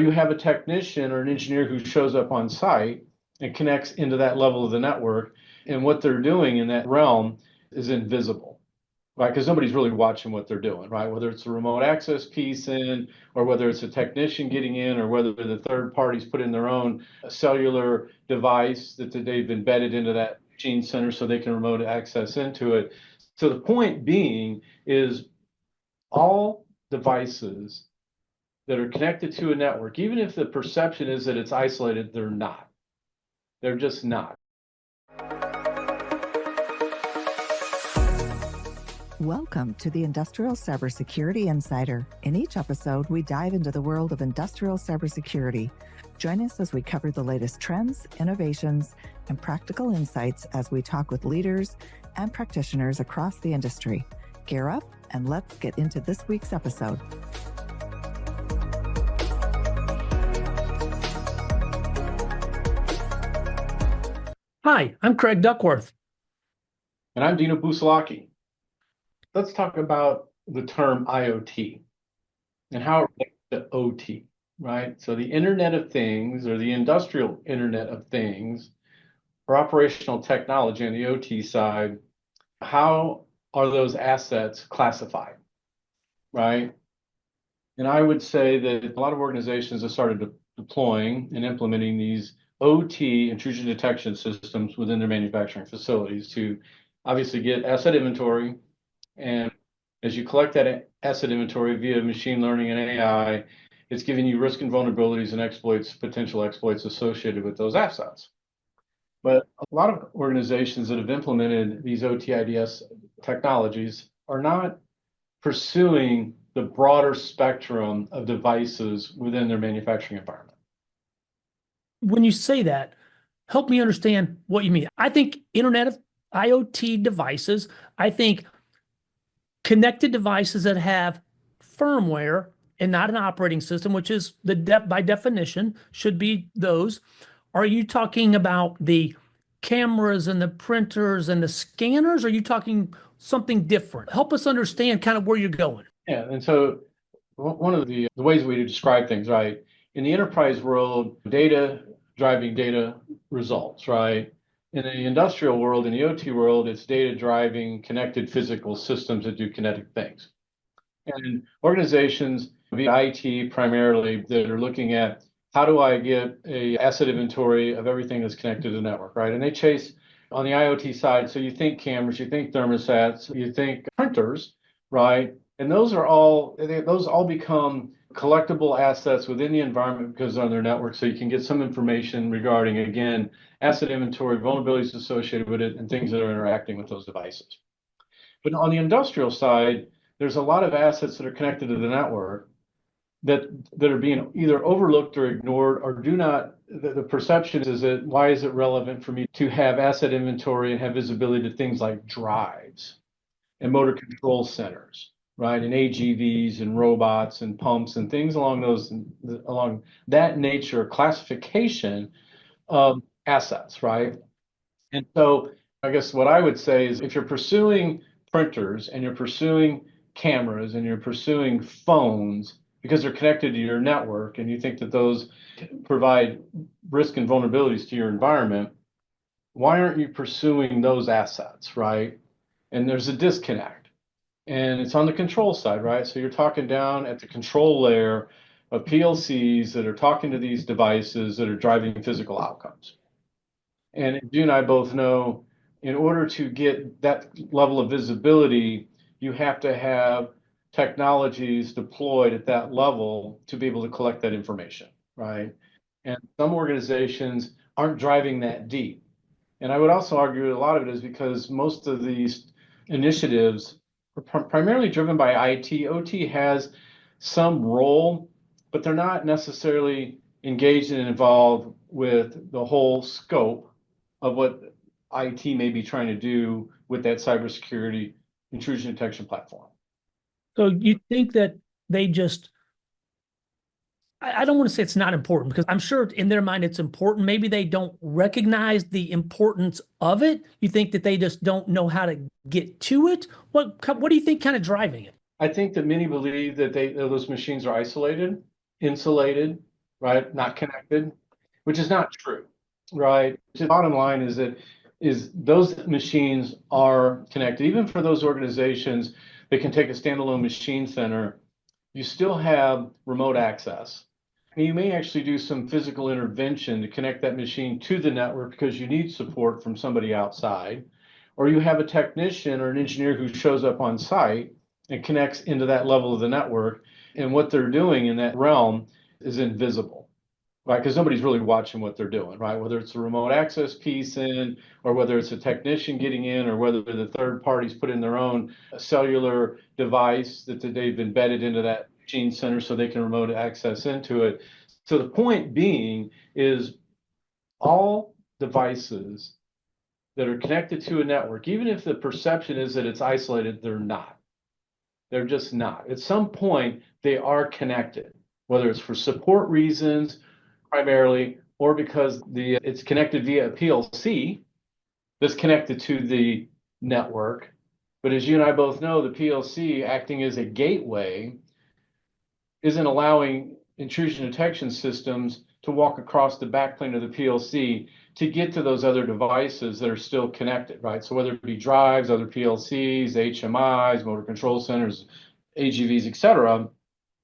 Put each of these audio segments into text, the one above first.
you have a technician or an engineer who shows up on site and connects into that level of the network, and what they're doing in that realm is invisible, right? Because nobody's really watching what they're doing, right? Whether it's a remote access piece in, or whether it's a technician getting in, or whether the third parties put in their own cellular device that they've embedded into that machine center so they can remote access into it. So the point being is all devices that are connected to a network, even if the perception is that it's isolated, they're not. They're just not. Welcome to the Industrial Cybersecurity Insider. In each episode, we dive into the world of industrial cybersecurity. Join us as we cover the latest trends, innovations, and practical insights as we talk with leaders and practitioners across the industry. Gear up and let's get into this week's episode. Hi, I'm Craig Duckworth. And I'm Dino. Let's talk about the term IoT and how it relates to OT, right? So the Internet of Things, or the industrial Internet of Things, or operational technology on the OT side, how are those assets classified, right? And I would say that a lot of organizations have started deploying and implementing these OT intrusion detection systems within their manufacturing facilities to obviously get asset inventory. And as you collect that asset inventory via machine learning and AI, it's giving you risk and vulnerabilities and exploits, potential exploits associated with those assets. But a lot of organizations that have implemented these OT-IDS technologies are not pursuing the broader spectrum of devices within their manufacturing environment. When you say that, help me understand what you mean. I think Internet of IoT devices, I think connected devices that have firmware and not an operating system, which is by definition should be those. Are you talking about the cameras and the printers and the scanners? Or are you talking something different? Help us understand kind of where you're going. Yeah, and so one of the ways we describe things, right? In the enterprise world, data driving data results, right? In the industrial world, in the OT world, it's data driving connected physical systems that do kinetic things. And organizations, via IT primarily, that are looking at how do I get a asset inventory of everything that's connected to the network, right? And they chase on the IoT side. So you think cameras, you think thermostats, you think printers, right? And those all become collectible assets within the environment because they're on their network. So you can get some information regarding, again, asset inventory, vulnerabilities associated with it, and things that are interacting with those devices. But on the industrial side, there's a lot of assets that are connected to the network that are being either overlooked or ignored, or do not. The perception is that why is it relevant for me to have asset inventory and have visibility to things like drives and motor control centers, right? And AGVs and robots and pumps and things along that nature, classification of assets, right? And so I guess what I would say is if you're pursuing printers and you're pursuing cameras and you're pursuing phones because they're connected to your network and you think that those provide risk and vulnerabilities to your environment, why aren't you pursuing those assets, right? And there's a disconnect. And it's on the control side, right? So you're talking down at the control layer of PLCs that are talking to these devices that are driving physical outcomes. And you and I both know in order to get that level of visibility, you have to have technologies deployed at that level to be able to collect that information, right? And some organizations aren't driving that deep. And I would also argue a lot of it is because most of these initiatives are primarily driven by IT. OT has some role, but they're not necessarily engaged and involved with the whole scope of what IT may be trying to do with that cybersecurity intrusion detection platform. So you think that they just, I don't want to say it's not important, because I'm sure in their mind it's important. Maybe they don't recognize the importance of it. You think that they just don't know how to get to it? What do you think kind of driving it? I think that many believe that those machines are isolated, insulated, right? Not connected, which is not true, right? The bottom line is that those machines are connected. Even for those organizations that can take a standalone machine center, you still have remote access. And you may actually do some physical intervention to connect that machine to the network because you need support from somebody outside, or you have a technician or an engineer who shows up on site and connects into that level of the network. And what they're doing in that realm is invisible, right? Because nobody's really watching what they're doing, right? Whether it's a remote access piece in, or whether it's a technician getting in, or whether the third parties put in their own cellular device that they've embedded into that machine center so they can remote access into it. So the point being is all devices that are connected to a network, even if the perception is that it's isolated, they're not. They're just not. At some point, they are connected, whether it's for support reasons primarily, or because it's connected via a PLC that's connected to the network. But as you and I both know, the PLC acting as a gateway isn't allowing intrusion detection systems to walk across the backplane of the PLC to get to those other devices that are still connected, right? So whether it be drives, other PLCs, HMIs, motor control centers, AGVs, et cetera,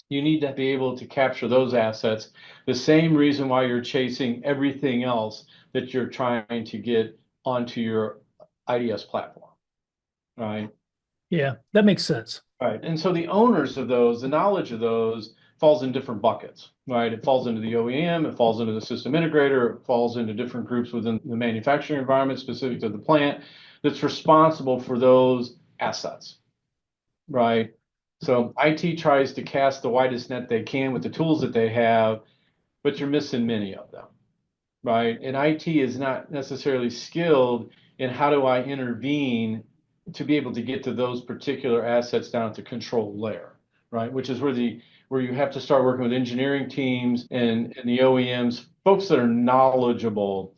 you need to be able to capture those assets. The same reason why you're chasing everything else that you're trying to get onto your IDS platform, right? Yeah, that makes sense. Right. And so the owners of those, the knowledge of those falls in different buckets, right? It falls into the OEM, it falls into the system integrator, it falls into different groups within the manufacturing environment specific to the plant that's responsible for those assets, right? So IT tries to cast the widest net they can with the tools that they have, but you're missing many of them, right? And IT is not necessarily skilled in how do I intervene to be able to get to those particular assets down at the control layer, right? Which is where you have to start working with engineering teams and the OEMs, folks that are knowledgeable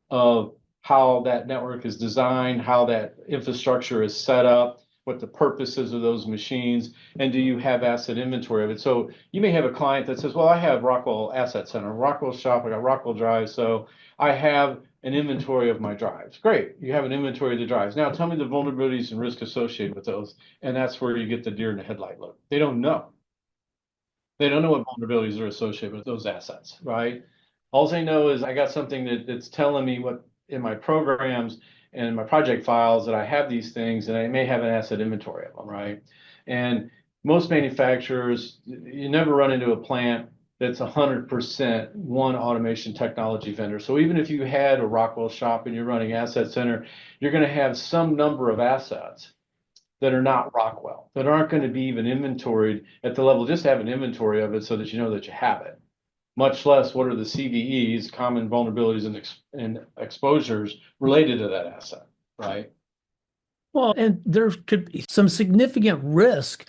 of how that network is designed, how that infrastructure is set up, what the purposes of those machines, and do you have asset inventory of it? So you may have a client that says, well, I have Rockwell Asset Center, Rockwell Shop, I got Rockwell Drives, so I have an inventory of my drives. Great, you have an inventory of the drives. Now tell me the vulnerabilities and risk associated with those, and that's where you get the deer in the headlight look. They don't know. They don't know what vulnerabilities are associated with those assets, right? All they know is I got something that's telling me what in my programs and my project files that I have these things, and I may have an asset inventory of them, right? And most manufacturers, you never run into a plant that's 100% one automation technology vendor. So even if you had a Rockwell shop and you're running Asset Center, you're going to have some number of assets that are not Rockwell, that aren't going to be even inventoried at the level, just have an inventory of it so that you know that you have it. Much less what are the CVEs, common vulnerabilities and exposures related to that asset, right? Well, and there could be some significant risk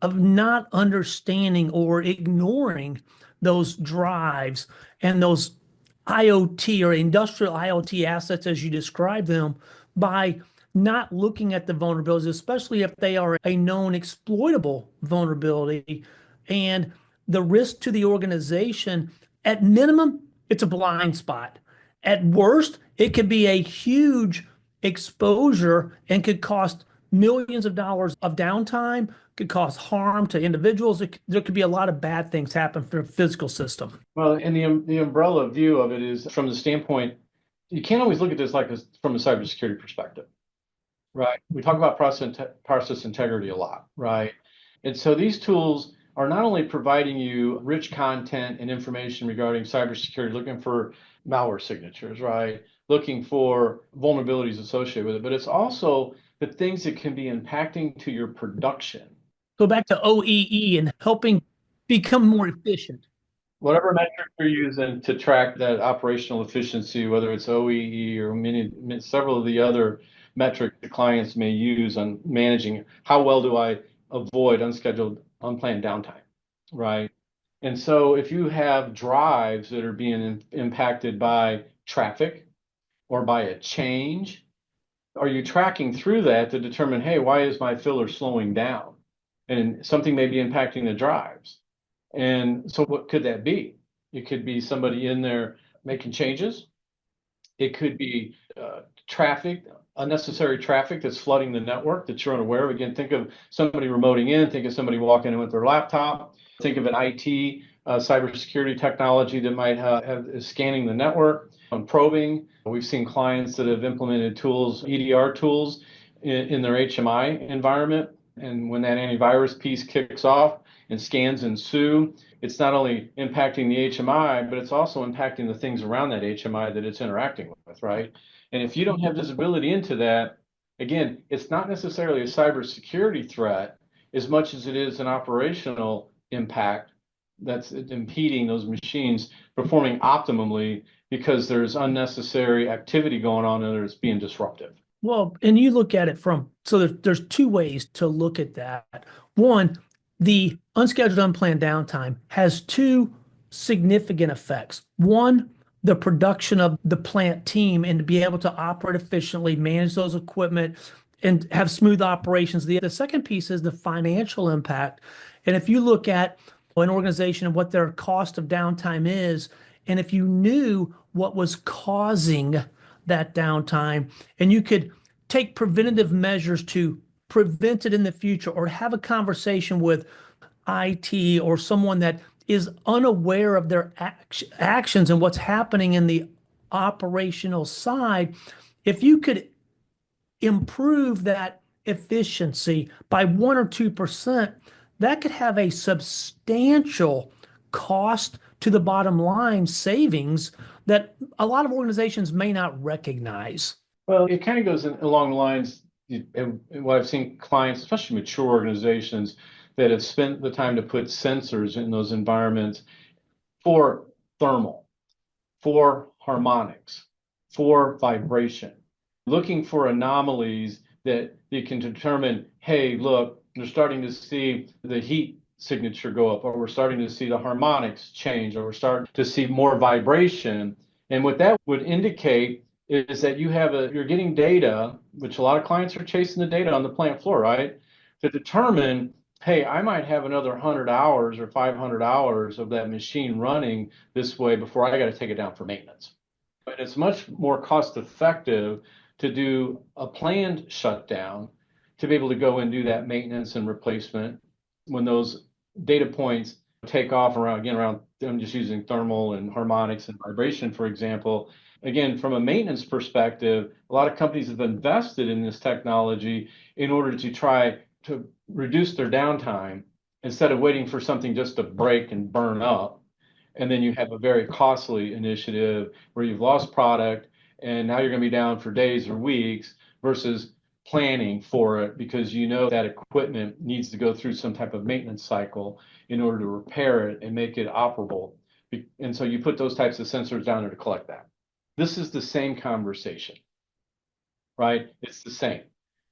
of not understanding or ignoring those drives and those IoT or industrial IoT assets as you describe them by not looking at the vulnerabilities, especially if they are a known exploitable vulnerability. And the risk to the organization, at minimum, it's a blind spot. At worst, it could be a huge exposure and could cost millions of dollars of downtime, could cause harm to individuals. There could be a lot of bad things happen for the physical system. Well, and the umbrella view of it is from the standpoint, you can't always look at this like from a cybersecurity perspective, right? We talk about process integrity a lot, right? And so these tools are not only providing you rich content and information regarding cybersecurity, looking for malware signatures, right? Looking for vulnerabilities associated with it, but it's also the things that can be impacting to your production. Go back to OEE and helping become more efficient. Whatever metric you're using to track that operational efficiency, whether it's OEE or several of the other metrics the clients may use on managing how well do I avoid unscheduled, unplanned downtime, right? And so if you have drives that are being impacted by traffic or by a change, are you tracking through that to determine, hey, why is my filler slowing down? And something may be impacting the drives. And so what could that be? It could be somebody in there making changes. It could be traffic, unnecessary traffic that's flooding the network that you're unaware of. Again, think of somebody remoting in, think of somebody walking in with their laptop, think of an IT cybersecurity technology that might is scanning the network, probing. We've seen clients that have implemented tools, EDR tools in their HMI environment. And when that antivirus piece kicks off and scans ensue, it's not only impacting the HMI, but it's also impacting the things around that HMI that it's interacting with, right? And if you don't have visibility into that, again, it's not necessarily a cybersecurity threat as much as it is an operational impact that's impeding those machines performing optimally because there's unnecessary activity going on and it's being disruptive. Well, and you look at it from, so there's two ways to look at that. One, the unscheduled unplanned downtime has two significant effects. One, the production of the plant team and to be able to operate efficiently, manage those equipment, and have smooth operations. The second piece is the financial impact. And if you look at an organization and what their cost of downtime is, and if you knew what was causing that downtime, and you could take preventative measures to prevent it in the future, or have a conversation with IT or someone that is unaware of their actions and what's happening in the operational side, if you could improve that efficiency by 1 or 2%, that could have a substantial cost to the bottom line savings that a lot of organizations may not recognize. Well, it kind of goes along the lines, and what I've seen clients, especially mature organizations, that have spent the time to put sensors in those environments for thermal, for harmonics, for vibration, looking for anomalies that you can determine, hey, look, they're starting to see the heat signature go up, or we're starting to see the harmonics change, or we're starting to see more vibration. And what that would indicate is that you're getting data, which a lot of clients are chasing the data on the plant floor, right? To determine, hey, I might have another 100 hours or 500 hours of that machine running this way before I got to take it down for maintenance. But it's much more cost effective to do a planned shutdown, to be able to go and do that maintenance and replacement when those data points take off around, I'm just using thermal and harmonics and vibration, for example. Again, from a maintenance perspective, a lot of companies have invested in this technology in order to try to reduce their downtime instead of waiting for something just to break and burn up. And then you have a very costly initiative where you've lost product and now you're going to be down for days or weeks versus planning for it because you know that equipment needs to go through some type of maintenance cycle in order to repair it and make it operable. And so you put those types of sensors down there to collect that. This is the same conversation, right? It's the same.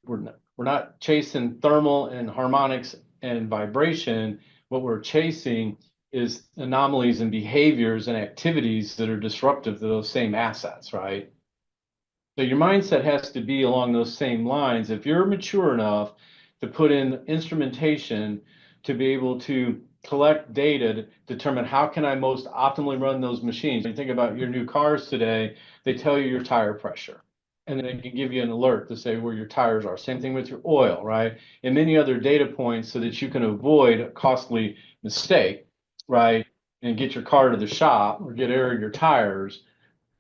We're not chasing thermal and harmonics and vibration. What we're chasing is anomalies and behaviors and activities that are disruptive to those same assets, right? So your mindset has to be along those same lines. If you're mature enough to put in instrumentation to be able to collect data to determine how can I most optimally run those machines. You think about your new cars today, they tell you your tire pressure. And then they can give you an alert to say where your tires are. Same thing with your oil, right? And many other data points so that you can avoid a costly mistake, right? And get your car to the shop or get air in your tires.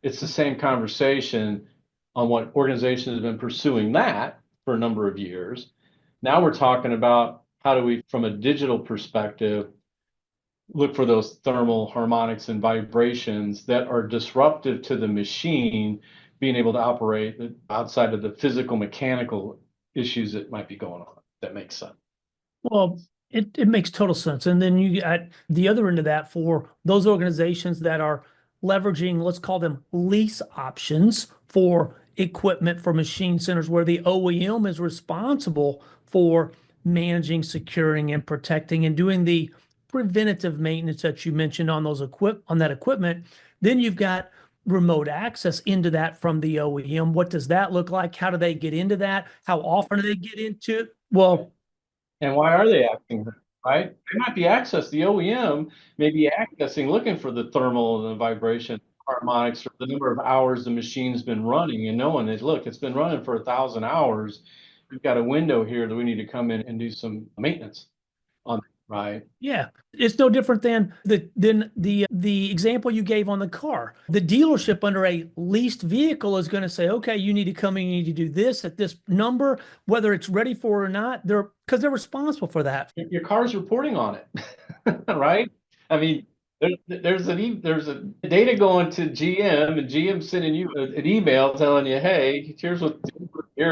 It's the same conversation on what organizations have been pursuing that for a number of years. Now we're talking about how do we, from a digital perspective, look for those thermal harmonics and vibrations that are disruptive to the machine being able to operate outside of the physical mechanical issues that might be going on. That makes sense. Well, it makes total sense. And then you got the other end of that for those organizations that are leveraging, let's call them lease options for equipment for machine centers where the OEM is responsible for managing, securing, and protecting and doing the preventative maintenance that you mentioned on that equipment. Then you've got remote access into that from the OEM. What does that look like? How do they get into that? How often do they get into it? Well, and why are they asking right? They might be accessing, the OEM may be accessing, looking for the thermal and the vibration harmonics or the number of hours the machine's been running and knowing that, look, it's been running for 1,000 hours. We've got a window here that we need to come in and do some maintenance on, right? Yeah, it's no different than the example you gave on the car. The dealership under a leased vehicle is going to say, okay, you need to come in, you need to do this at this number, whether it's ready for it or not. They're responsible for that. Your car's reporting on it, right? I mean, there's a data going to GM, and GM sending you an email telling you, hey, here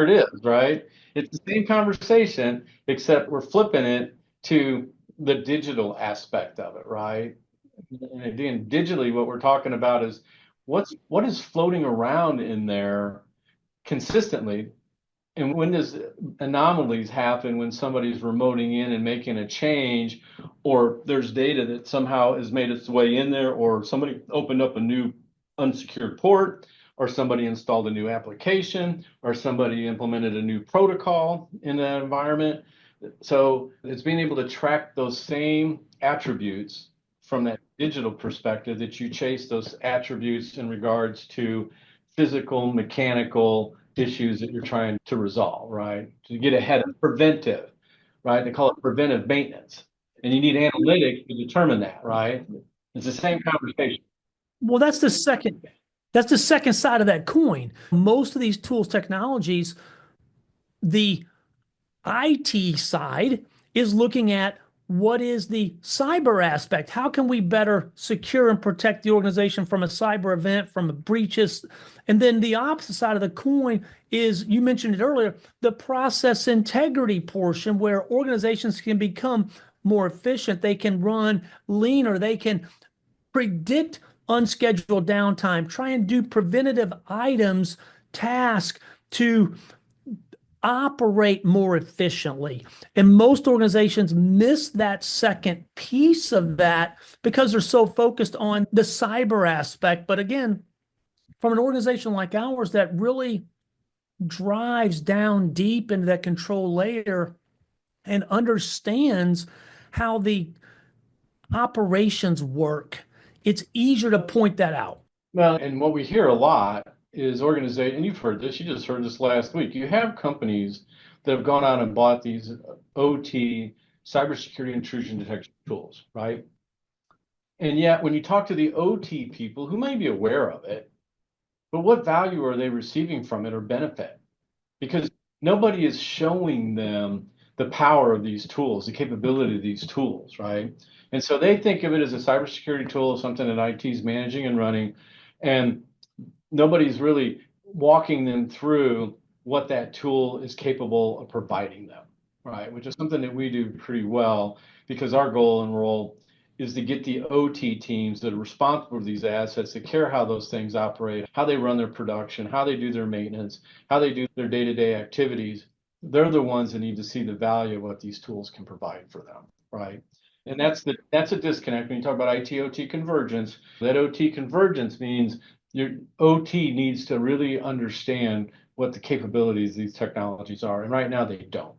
it is, right? It's the same conversation, except we're flipping it to the digital aspect of it, right? And again, digitally, what we're talking about is what is floating around in there consistently. And when does anomalies happen when somebody's remoting in and making a change, or there's data that somehow has made its way in there, or somebody opened up a new unsecured port, or somebody installed a new application, or somebody implemented a new protocol in that environment. So it's being able to track those same attributes from that digital perspective that you chase those attributes in regards to physical, mechanical issues that you're trying to resolve, right? To get ahead of preventive, right? They call it preventive maintenance. And you need analytics to determine that, right? It's the same conversation. Well, that's the second side of that coin. Most of these tools, technologies, the IT side is looking at what is the cyber aspect? How can we better secure and protect the organization from a cyber event, from breaches? And then the opposite side of the coin is, you mentioned it earlier, the process integrity portion where organizations can become more efficient. They can run leaner. They can predict unscheduled downtime, try and do preventative items, tasks to operate more efficiently. And most organizations miss that second piece of that because they're so focused on the cyber aspect. But again, from an organization like ours that really drives down deep into that control layer and understands how the operations work, it's easier to point that out. Well, and what we hear a lot is organization, and you've heard this, you just heard this last week. You have companies that have gone out and bought these OT cybersecurity intrusion detection tools, right? And yet, when you talk to the OT people who may be aware of it, but what value are they receiving from it or benefit? Because nobody is showing them the power of these tools, the capability of these tools, right? And so they think of it as a cybersecurity tool, something that IT is managing and running, and nobody's really walking them through what that tool is capable of providing them, right? Which is something that we do pretty well because our goal and role is to get the OT teams that are responsible for these assets, that care how those things operate, how they run their production, how they do their maintenance, how they do their day-to-day activities. They're the ones that need to see the value of what these tools can provide for them, right? And that's a disconnect when you talk about IT/OT convergence. That OT convergence means your OT needs to really understand what the capabilities of these technologies are. And right now they don't.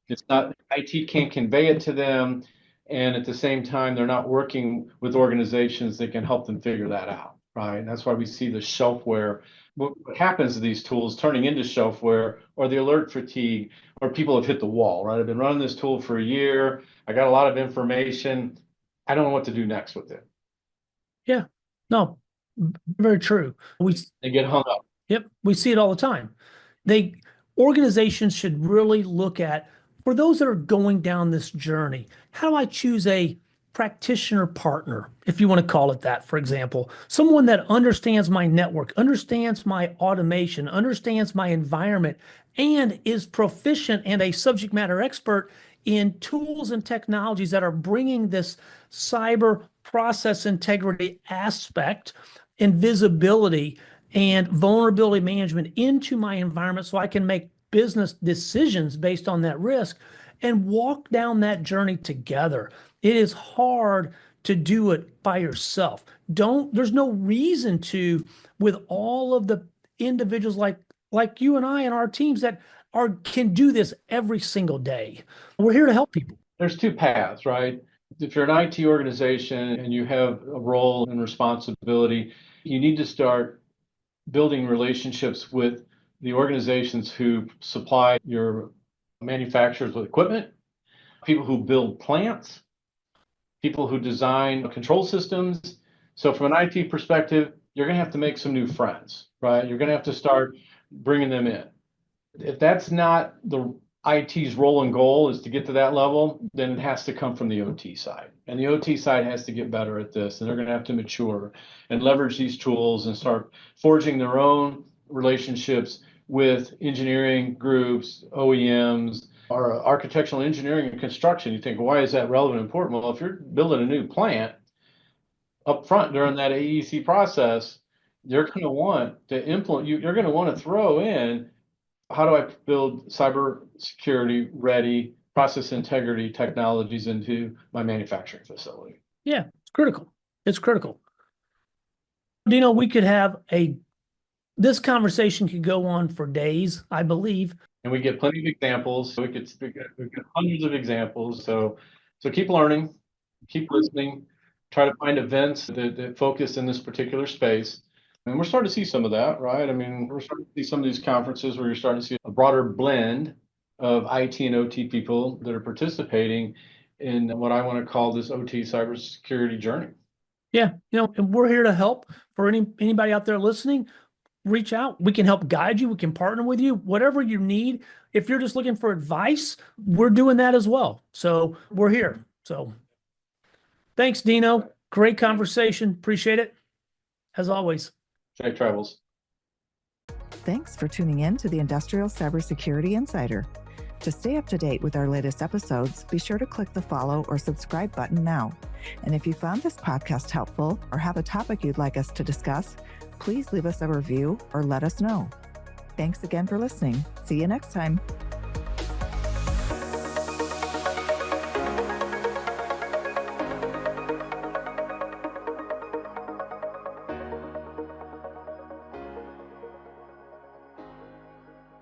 It's not, IT can't convey it to them. And at the same time, they're not working with organizations that can help them figure that out, right? And that's why we see the shelfware. What happens to these tools turning into shelfware, or the alert fatigue, or people have hit the wall, right? I've been running this tool for a year. I got a lot of information. I don't know what to do next with it. Yeah, no, very true. They get hung up. Yep, we see it all the time. Organizations should really look at, for those that are going down this journey, how do I choose a practitioner partner, if you want to call it that, for example, someone that understands my network, understands my automation, understands my environment, and is proficient and a subject matter expert in tools and technologies that are bringing this cyber process integrity aspect and visibility and vulnerability management into my environment so I can make business decisions based on that risk and walk down that journey together. It is hard to do it by yourself. There's no reason to, with all of the individuals like you and I and our teams that can do this every single day. We're here to help people. there's two paths, right? If you're an IT organization and you have a role and responsibility, you need to start building relationships with the organizations who supply your manufacturers with equipment, people who build plants, people who design control systems. So from an IT perspective, you're going to have to make some new friends, right? You're going to have to start bringing them in. If that's not the IT's role and goal is to get to that level, then it has to come from the OT side. And the OT side has to get better at this. And they're going to have to mature and leverage these tools and start forging their own relationships with engineering groups, OEMs, or architectural engineering and construction. You think, why is that relevant and important? Well, if you're building a new plant up front during that AEC process, you're going to want to implement, you're going to want to throw in, how do I build cybersecurity ready process integrity technologies into my manufacturing facility? Yeah, it's critical. It's critical. Dino, we could have this conversation could go on for days, I believe. And we get plenty of examples. We get hundreds of examples. So keep learning, keep listening, try to find events that focus in this particular space. And we're starting to see some of that, right? I mean, we're starting to see some of these conferences where you're starting to see a broader blend of IT and OT people that are participating in what I want to call this OT cybersecurity journey. Yeah, and we're here to help. For anybody out there listening, reach out. We can help guide you. We can partner with you, whatever you need. If you're just looking for advice, we're doing that as well. So we're here. So thanks, Dino. Great conversation. Appreciate it. As always. Safe travels. Thanks for tuning in to the Industrial Cybersecurity Insider. To stay up to date with our latest episodes, be sure to click the follow or subscribe button now. And if you found this podcast helpful or have a topic you'd like us to discuss, please leave us a review or let us know. Thanks again for listening. See you next time.